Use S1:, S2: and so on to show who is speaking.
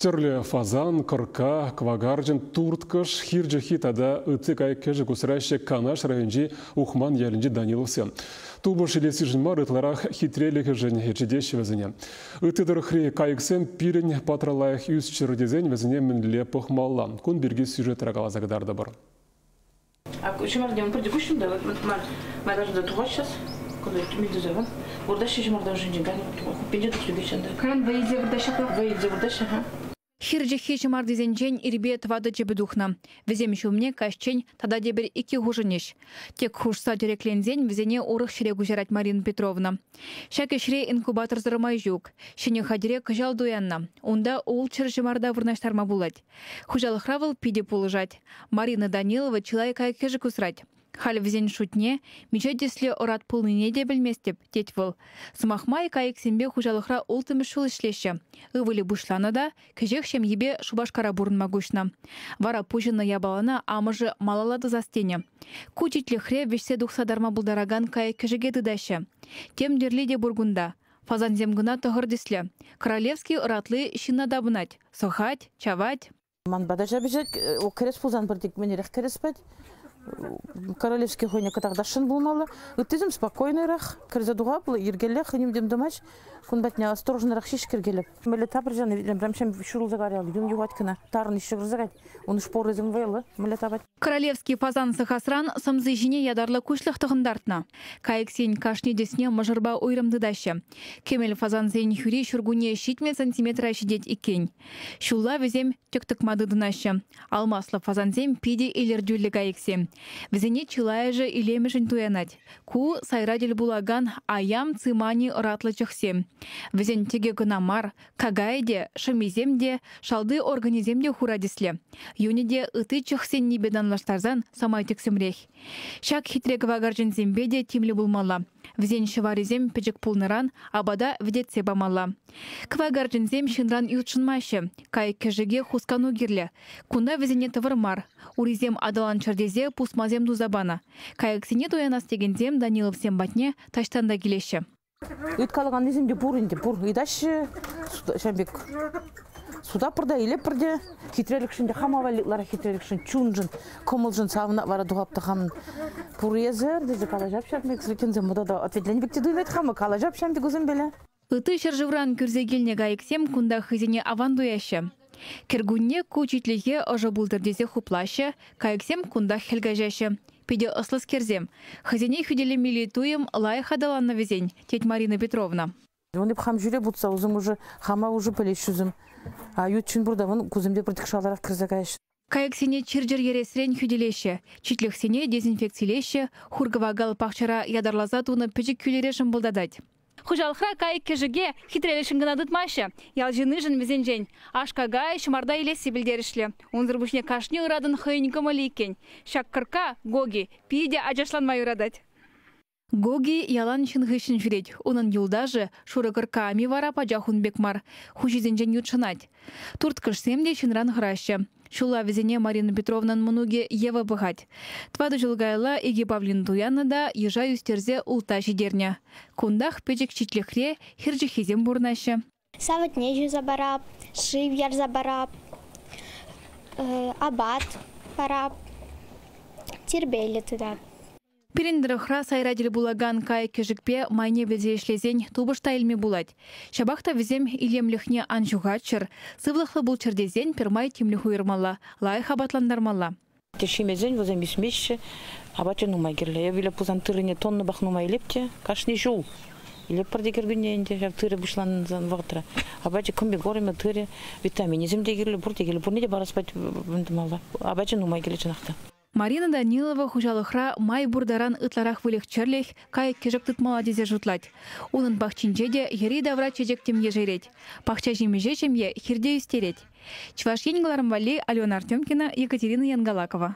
S1: Терлі фазан, кырка, квагарджин, турткыш, хирджи хитада ыцыкай кежі кусырайшы Канаш районжи Ухман ялінжи Даниловсы. Тубыш елесі жынмар ытларах хитрелігі жын ечедеші візіне. Үтідір хри кайыксен пирін патралайық үз чырдезен візіне мінле пұхмалла. Күн бірге сюжет рағала загдарды бар.
S2: Хирджи хечемар дизенчен ирбе твады жебедухна. Везем шумне кашчен тада дебер iki хужынеш. Тек хушса диреклензен везене орых шире гужарать Марина Петровна. Шаке шире инкубатор зармай жук. Шене хадире кажал дуянна. Онда ол чыржымарда вырнаштарма булать. Хужалых равыл пиде полыжать. Марина Данилова человека кежи кусрать. Халі візен шутне, мечетесле орат пулныне де білместеп, детвіл. Сымахмай кайық сенбе хужалықра олтымы шул ішлеші. Үвілі бұшланы да, кежек шем ебе шубашкара бұрынма гүшна. Вара пужыны ябалана амыжы малалады застене. Кучитлі хре вешсе дұқсадарма бұлдараган кайық кежеге дыдашы. Тем дерлі де бұргунда. Фазан земгына тұғыр десле. Королевский ыратлы шынна дабынать. Сохать, чавать.
S3: Ман бадажа бежать, о керес пулзан бірдік менерек керес бәд. Королевский хойня катагдашын булмалы. Үттізім спокойнырақ, кірзадуға бұл, ергелі хынемдем думач, күнбәтіне осторожнырақ шеш кергеліп. Мөлі табыр жаны, бәрімшем шұрылзы қариялы, юн юғат кіна, тарын іші ғырзығайд, оны шпорызым вайлы, мөлі табат.
S2: Королевский фазан сахасран самзы жіне ядарлы күшлік тұғындартына. Кайық сен кашне десіне мажырба ойрымды дашы. Кемел фазан зен хүре шүргуне 7 сантиметра шидет икен. Шулла везем тектік мады дынашы. Алмаслы фазан зем пиде елердюлі кайықсем. Везене чилая же илемешін туянать. Ку сайрадел булаган аям цимани ратлы чықсем. Везен теге күнамар, кагайде, шамиземде, шалды организемде хурадисле. Юниде ыты чықсен небеданлаштарзан самай тексемрех. Шак хитрек вагаржын зембеде тимлі булмала. Везен шываризем печек пулныран, абада ведетсе бамала. Квагаржын зем шынран ютшынмайшы, кай кежеге хускану гирле. Кунда везене тывырмар. Уризем адалан чардезе пусмазем дузабана. Кайыксене тоянас дегензем Данилов сем батне таштанда келеші.
S3: Үткалыған неземде бұрынде, идашы, шамбек, суда пырда, еле пырде, хитрелікшінде хамаваликлары хитрелікшін, чунжын, комылжын савына вара дұғапты хамын. Бұр езір, дезе калажап шармек, зіркензем мұда да ответлені бекте дуймет хамы, калажап шамбек өзім белі.
S2: Ыты шыржывран күрзегелне гайыксем кунда хызене авандуяшы. Кергунне кучитлеге ожа булдырдезе хуплашы, кайыксем кунда хелгажашы. Пиде ыслыс керзем. Хызене хүделі милитуем лай хадаланна везень, теть Марина Петровна.
S3: Он деп хам жүре бұтса, өзім уже хама уже пілеш үзім. А ютчын бұрда, вон көзімде бірдік шаларақ кірзагайшы.
S2: Кайыксене чирджер ересрен хүделеші, читліксене дезинфекциялеші, хургавагал пақчара ядарлазатуны пөжік күлерешін бұлдадать. Хужалхра кайык кежеге хитрелешін гынадытмашы. Ялжыны жын везенжен. Ашкагай шымарда елесі білдерішлі. Онзыр бұшне кашне ұрадын хыйнікымы лейкен. Шак кырка Гоги пиде ажашланмай ұрадать. Гоги ялан шынғышын жүрет. Оның юлдажы шуры кырка ами вара пажахун бекмар. Хужизенжен ютшынать. Турткышсемде шынран хырашы. Шула везене Марина Петровнан мұнуге Ева бұғать. Твады жылгайла Иги Павлин Туяны да ежа юстерзе улта жидерня. Кундах печек читлихре хирджи хизем бурнашы.
S4: Сават нежу забарап, шивьяр забарап, абат парап, тирбейлі туда.
S2: Пирендіріхра сайрадел булаган кай кежікпе майне везешлезен тубышта илме булать. Шабахта везем илемліхне анжуғатшыр, сывлықлы бұл чердезен пермай темліху ермала, лай хабатландармала.
S3: Тешімезен візем ісмешші, абачы нумай керлі. Я виле пузан тырыне тонны бақ нумай лепте, кашны жул. Илеп бірде кергіненде, жав тыры бұшланын вақтыра. Абачы күмбе горыме тыры, витаминизм дегерлі, бұр дегерлі, бұр неде бараспать бұндымала. Абачы нумай келі чынақта.
S2: Марина Данилова хужалықра май бурдаран ытларах вылех черлех, кай кежек тытмала дезе жутлать. Унын бақчинчеде ери давра чежектем ежереть. Пахча жемеже жемье хирде юстереть. Чваш енгаларым вали Алена Артемкина, Екатерина Янгалакова.